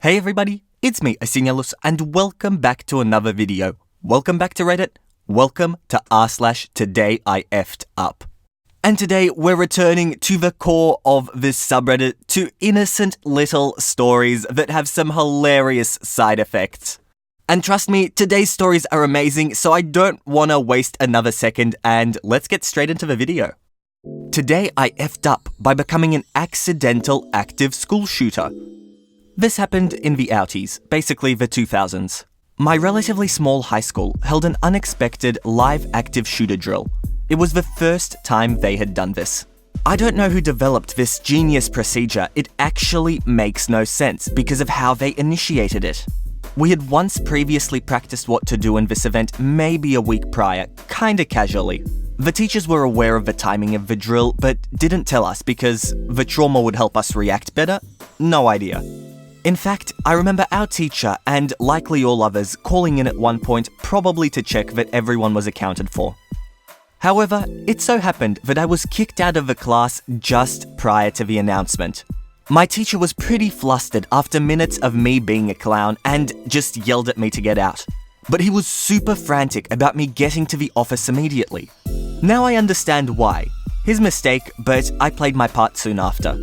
Hey everybody, it's me, Asinellus, and welcome back to another video. Welcome back to Reddit. Welcome to r/today I effed up. And today we're returning to the core of this subreddit, to innocent little stories that have some hilarious side effects. And trust me, today's stories are amazing, so I don't want to waste another second, and let's get straight into the video. Today I effed up by becoming an accidental active school shooter. This happened in the outies, basically the 2000s. My relatively small high school held an unexpected live active shooter drill. It was the first time they had done this. I don't know who developed this genius procedure. It actually makes no sense because of how they initiated it. We had once previously practiced what to do in this event maybe a week prior, kinda casually. The teachers were aware of the timing of the drill, but didn't tell us because the trauma would help us react better? No idea. In fact, I remember our teacher, and likely all others, calling in at one point probably to check that everyone was accounted for. However, it so happened that I was kicked out of the class just prior to the announcement. My teacher was pretty flustered after minutes of me being a clown and just yelled at me to get out. But he was super frantic about me getting to the office immediately. Now I understand why. His mistake, but I played my part soon after.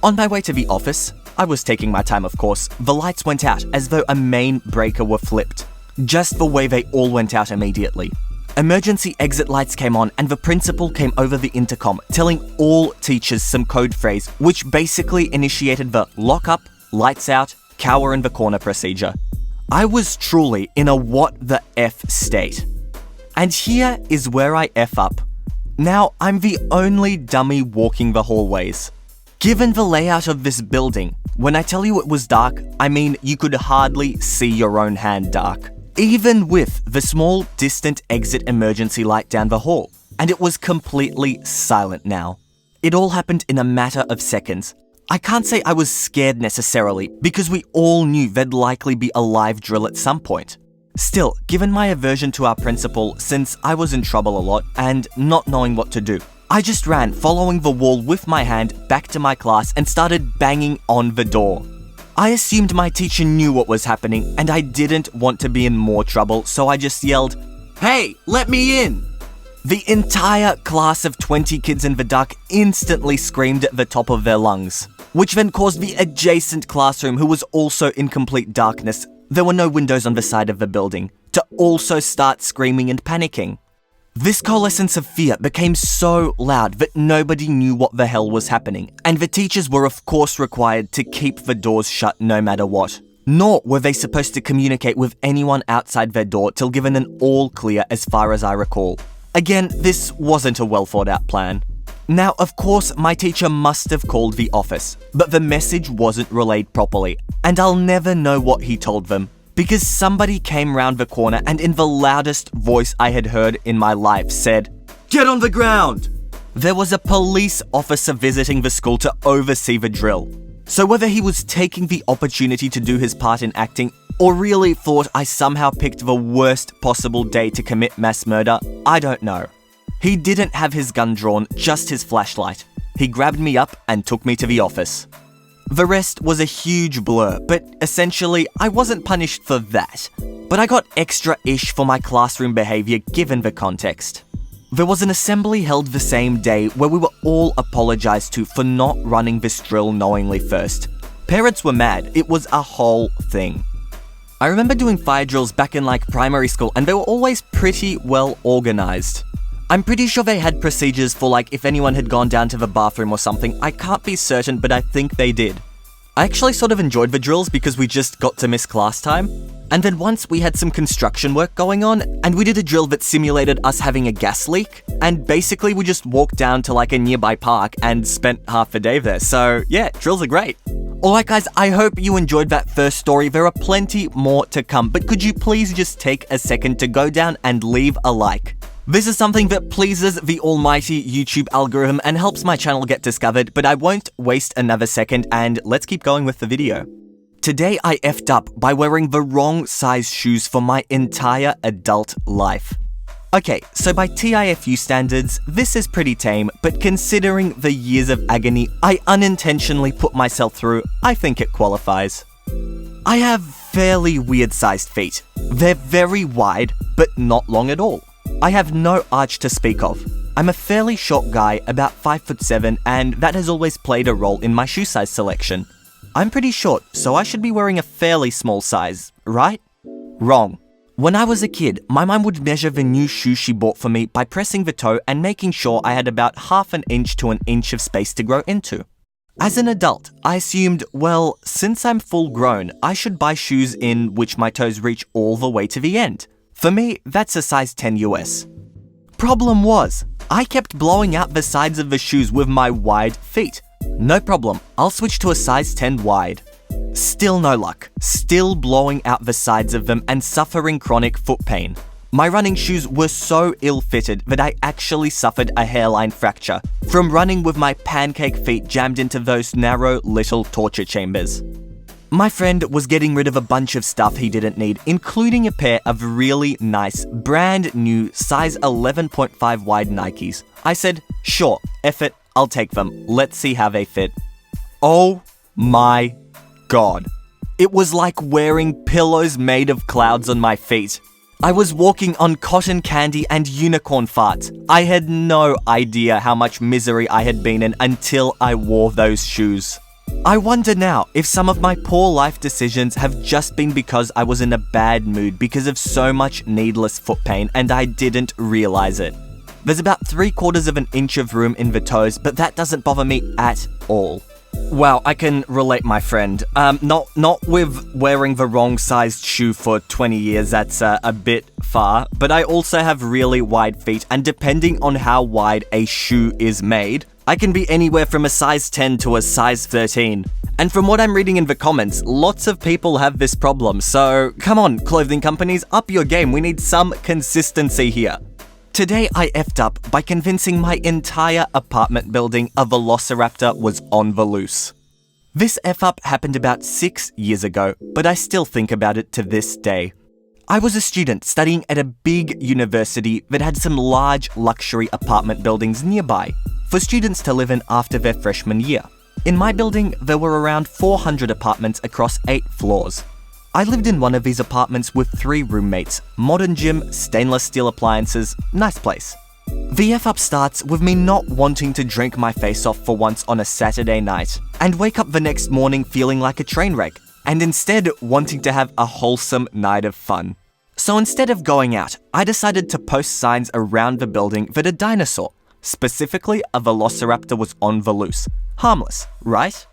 On my way to the office, I was taking my time, of course. The lights went out as though a main breaker were flipped. Just the way they all went out immediately. Emergency exit lights came on and the principal came over the intercom telling all teachers some code phrase which basically initiated the lock up, lights out, cower in the corner procedure. I was truly in a what the F state. And here is where I F up. Now I'm the only dummy walking the hallways. Given the layout of this building, when I tell you it was dark, I mean you could hardly see your own hand dark. Even with the small, distant exit emergency light down the hall. And it was completely silent now. It all happened in a matter of seconds. I can't say I was scared necessarily, because we all knew there'd likely be a live drill at some point. Still, given my aversion to our principal, since I was in trouble a lot and not knowing what to do, I just ran, following the wall with my hand, back to my class and started banging on the door. I assumed my teacher knew what was happening and I didn't want to be in more trouble, so I just yelled, "Hey, let me in!" The entire class of 20 kids in the dark instantly screamed at the top of their lungs, which then caused the adjacent classroom, who was also in complete darkness, there were no windows on the side of the building, to also start screaming and panicking. This coalescence of fear became so loud that nobody knew what the hell was happening, and the teachers were of course required to keep the doors shut no matter what. Nor were they supposed to communicate with anyone outside their door till given an all clear as far as I recall. Again, this wasn't a well thought out plan. Now, of course, my teacher must have called the office, but the message wasn't relayed properly, and I'll never know what he told them. Because somebody came round the corner and in the loudest voice I had heard in my life said, "Get on the ground!" There was a police officer visiting the school to oversee the drill. So whether he was taking the opportunity to do his part in acting or really thought I somehow picked the worst possible day to commit mass murder, I don't know. He didn't have his gun drawn, just his flashlight. He grabbed me up and took me to the office. The rest was a huge blur, but essentially, I wasn't punished for that. But I got extra-ish for my classroom behavior given the context. There was an assembly held the same day where we were all apologized to for not running this drill knowingly first. Parents were mad, it was a whole thing. I remember doing fire drills back in primary school and they were always pretty well organized. I'm pretty sure they had procedures for if anyone had gone down to the bathroom or something. I can't be certain, but I think they did. I actually sort of enjoyed the drills because we just got to miss class time. And then once we had some construction work going on, and we did a drill that simulated us having a gas leak, and basically we just walked down to a nearby park and spent half the day there. So yeah, drills are great. Alright guys, I hope you enjoyed that first story. There are plenty more to come, but could you please just take a second to go down and leave a like? This is something that pleases the almighty YouTube algorithm and helps my channel get discovered, but I won't waste another second and let's keep going with the video. Today I effed up by wearing the wrong size shoes for my entire adult life. Okay, so by TIFU standards, this is pretty tame, but considering the years of agony I unintentionally put myself through, I think it qualifies. I have fairly weird-sized feet. They're very wide, but not long at all. I have no arch to speak of. I'm a fairly short guy, about 5'7", and that has always played a role in my shoe size selection. I'm pretty short, so I should be wearing a fairly small size, right? Wrong. When I was a kid, my mum would measure the new shoe she bought for me by pressing the toe and making sure I had about half an inch to an inch of space to grow into. As an adult, I assumed, well, since I'm full grown, I should buy shoes in which my toes reach all the way to the end. For me, that's a size 10 US. Problem was, I kept blowing out the sides of the shoes with my wide feet. No problem, I'll switch to a size 10 wide. Still no luck, still blowing out the sides of them and suffering chronic foot pain. My running shoes were so ill-fitted that I actually suffered a hairline fracture from running with my pancake feet jammed into those narrow little torture chambers. My friend was getting rid of a bunch of stuff he didn't need, including a pair of really nice, brand new size 11.5 wide Nikes. I said, sure, F it, I'll take them. Let's see how they fit. Oh my God. It was like wearing pillows made of clouds on my feet. I was walking on cotton candy and unicorn farts. I had no idea how much misery I had been in until I wore those shoes. I wonder now if some of my poor life decisions have just been because I was in a bad mood because of so much needless foot pain and I didn't realize it. There's about 3/4 of an inch of room in the toes, but that doesn't bother me at all. Wow, I can relate, my friend. Not with wearing the wrong sized shoe for 20 years, that's a bit far, but I also have really wide feet, and depending on how wide a shoe is made, I can be anywhere from a size 10 to a size 13. And from what I'm reading in the comments, lots of people have this problem, so come on, clothing companies, up your game, we need some consistency here. Today I effed up by convincing my entire apartment building a Velociraptor was on the loose. This F-up happened about 6 years ago, but I still think about it to this day. I was a student studying at a big university that had some large luxury apartment buildings nearby for students to live in after their freshman year. In my building, there were around 400 apartments across 8 floors. I lived in one of these apartments with 3 roommates, modern gym, stainless steel appliances, nice place. The F-up starts with me not wanting to drink my face off for once on a Saturday night and wake up the next morning feeling like a train wreck and instead wanting to have a wholesome night of fun. So instead of going out, I decided to post signs around the building that a dinosaur, specifically a Velociraptor, was on the loose. Harmless, right?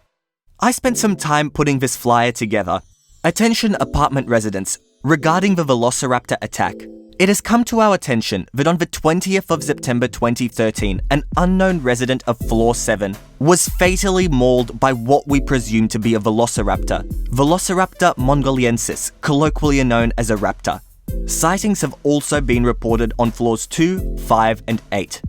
I spent some time putting this flyer together. Attention apartment residents, regarding the Velociraptor attack. It has come to our attention that on the 20th of September 2013, an unknown resident of floor 7 was fatally mauled by what we presume to be a Velociraptor, Velociraptor mongoliensis, colloquially known as a raptor. Sightings have also been reported on floors 2, 5, and 8.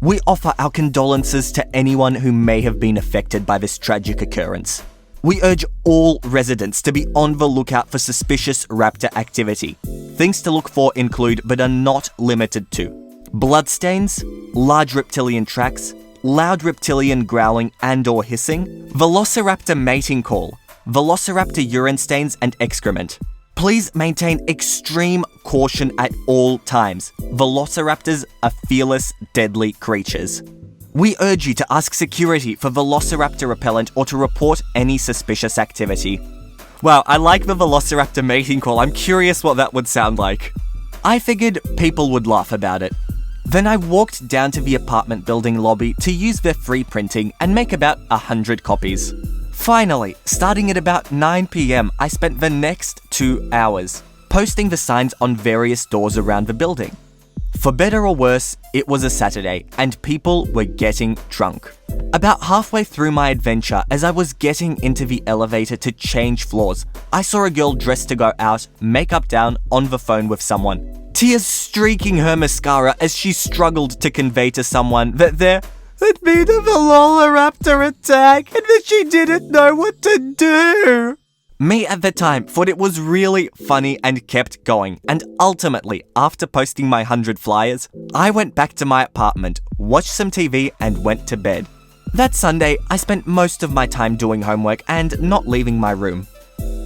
We offer our condolences to anyone who may have been affected by this tragic occurrence. We urge all residents to be on the lookout for suspicious raptor activity. Things to look for include, but are not limited to, bloodstains, large reptilian tracks, loud reptilian growling and/or hissing, Velociraptor mating call, Velociraptor urine stains and excrement. Please maintain extreme caution at all times. Velociraptors are fearless, deadly creatures. We urge you to ask security for Velociraptor repellent or to report any suspicious activity. Wow, I like the Velociraptor mating call. I'm curious what that would sound like. I figured people would laugh about it. Then I walked down to the apartment building lobby to use their free printing and make about 100 copies. Finally, starting at about 9 p.m, I spent the next 2 hours posting the signs on various doors around the building. For better or worse, it was a Saturday, and people were getting drunk. About halfway through my adventure, as I was getting into the elevator to change floors, I saw a girl dressed to go out, makeup down, on the phone with someone. Tears streaking her mascara as she struggled to convey to someone that there had been a Velociraptor attack and that she didn't know what to do. Me at the time thought it was really funny and kept going, and ultimately, after posting my 100 flyers, I went back to my apartment, watched some TV, and went to bed. That Sunday, I spent most of my time doing homework and not leaving my room.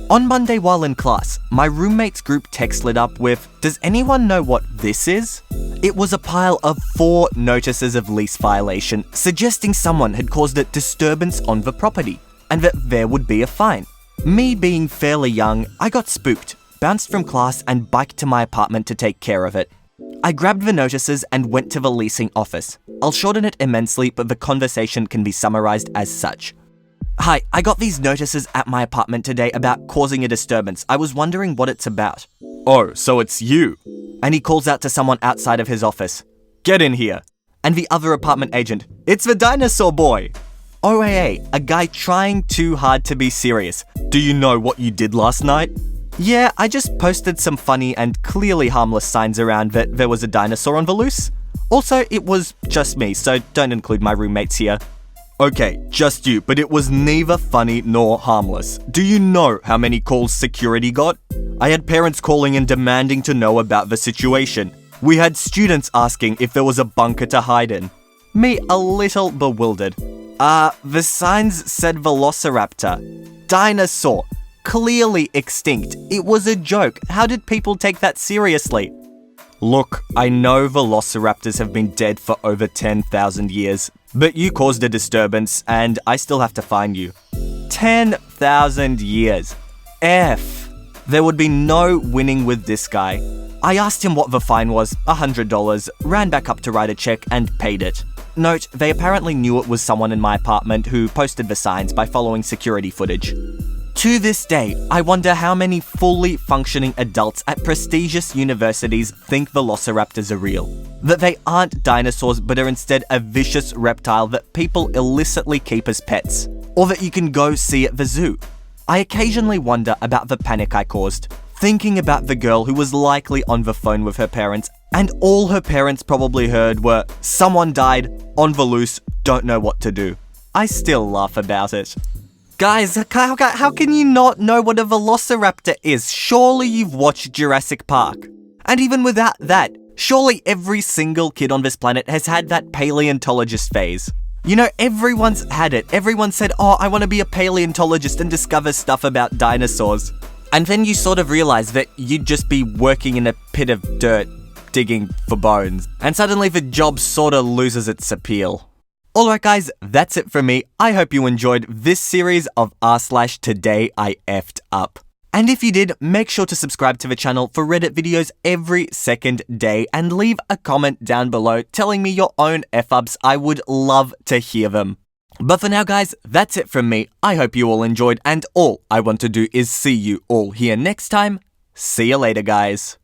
On Monday while in class, my roommate's group text lit up with, "Does anyone know what this is?" It was a pile of 4 notices of lease violation, suggesting someone had caused a disturbance on the property, and that there would be a fine. Me being fairly young, I got spooked, bounced from class and biked to my apartment to take care of it. I grabbed the notices and went to the leasing office. I'll shorten it immensely, but the conversation can be summarized as such. "Hi, I got these notices at my apartment today about causing a disturbance. I was wondering what it's about." "Oh, so it's you." And he calls out to someone outside of his office, "Get in here." And the other apartment agent, "It's the dinosaur boy." OAA, a guy trying too hard to be serious. "Do you know what you did last night?" "Yeah, I just posted some funny and clearly harmless signs around that there was a dinosaur on the loose. Also, it was just me, so don't include my roommates here." "Okay, just you, but it was neither funny nor harmless. Do you know how many calls security got? I had parents calling and demanding to know about the situation. We had students asking if there was a bunker to hide in." Me a little bewildered. The signs said Velociraptor. Dinosaur. Clearly extinct. It was a joke. How did people take that seriously? "Look, I know Velociraptors have been dead for over 10,000 years, but you caused a disturbance and I still have to fine you." 10,000 years. F. There would be no winning with this guy. I asked him what the fine was, $100, ran back up to write a check and paid it. Note, they apparently knew it was someone in my apartment who posted the signs by following security footage. To this day, I wonder how many fully functioning adults at prestigious universities think velociraptors are real. That they aren't dinosaurs but are instead a vicious reptile that people illicitly keep as pets. Or that you can go see at the zoo. I occasionally wonder about the panic I caused, thinking about the girl who was likely on the phone with her parents, and all her parents probably heard were, "Someone died, on the loose, don't know what to do." I still laugh about it. Guys, how can you not know what a velociraptor is? Surely you've watched Jurassic Park. And even without that, surely every single kid on this planet has had that paleontologist phase. You know, everyone's had it. Everyone said, "Oh, I want to be a paleontologist and discover stuff about dinosaurs." And then you sort of realize that you'd just be working in a pit of dirt, digging for bones. And suddenly the job sort of loses its appeal. Alright guys, that's it from me. I hope you enjoyed this series of r/Today I Effed Up. And if you did, make sure to subscribe to the channel for Reddit videos every second day and leave a comment down below telling me your own F-ups. I would love to hear them. But for now guys, that's it from me. I hope you all enjoyed and all I want to do is see you all here next time. See you later guys.